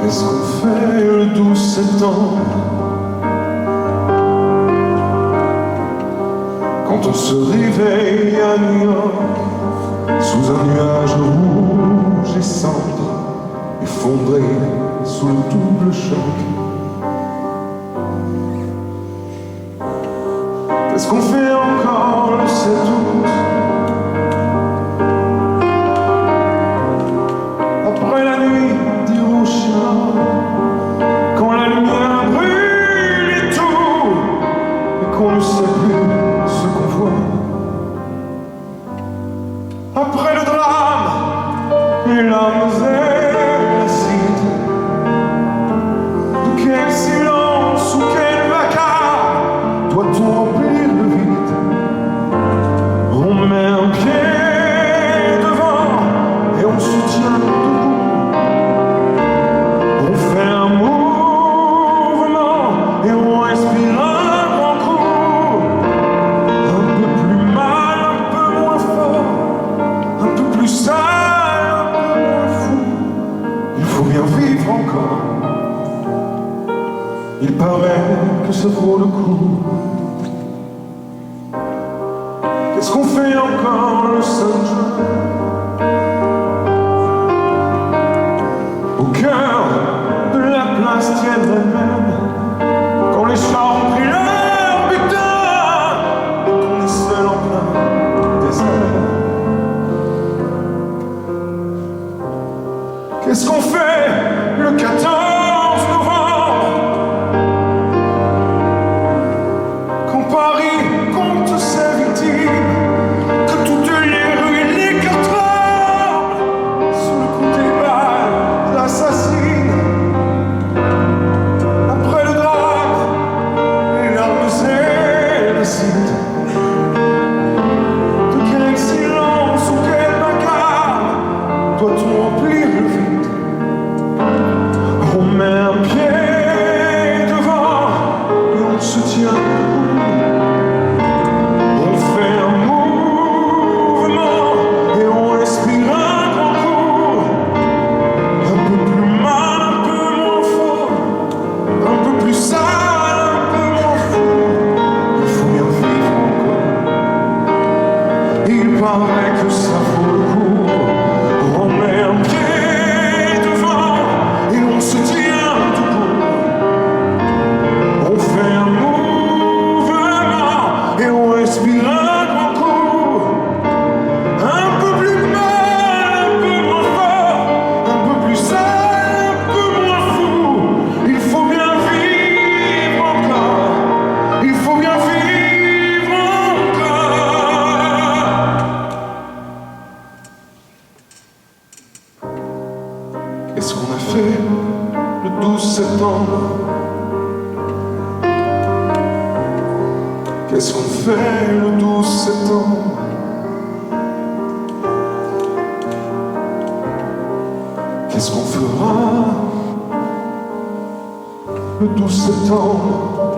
Qu'est-ce qu'on fait le 12 septembre quand on se réveille à New York sous un nuage rouge et cendre, effondré sous le double choc? Qu'est-ce qu'on fait encore le 7 août après la nuit d'Hiroshima, quand la lumière brûle et tout, et qu'on ne sait plus ce qu'on voit? Après le drame, les larmes et l'acide, de quel silence ou quel vacarme doit-on remplir le vide? On met un pied devant et on se tient debout. On fait un mouvement et on respire un grand coup. Un peu plus mal, un peu moins fort, un peu plus sale, un peu moins fou. Il faut bien vivre encore. Il paraît que ça vaut le coup. Qu'est-ce qu'on fait encore le 5 juin au cœur de la place Tiananmen, quand les chars ont pris leur butin et qu'on est seul en plein désert? Qu'est-ce qu'on fait le 14 novembre quand Paris compte ses victimes, que toutes les rues et les cœurs tremblent sous le coup des balles assassines? Après le drame, les larmes et l'acide, de quel silence ou quel vacarme doit-on remplir le vide? On met un pied devant et on se tient debout. On fait un mouvement et on respire un grand coup. Un peu plus mal, un peu moins fort, un peu plus sale, un peu moins fou. Il faut bien vivre encore. Il paraît que ça vaut le coup. On met un pied devant et on se tient debout. On fait un mouvement et on respire un grand coup. Un peu plus mal, un peu moins fort, un peu plus sale, un peu moins fou. Il faut bien vivre encore. Il faut bien vivre encore. Qu'est-ce qu'on a fait le 12 septembre? Qu'est-ce qu'on fait le 12 septembre? Qu'est-ce qu'on fera le 12 septembre?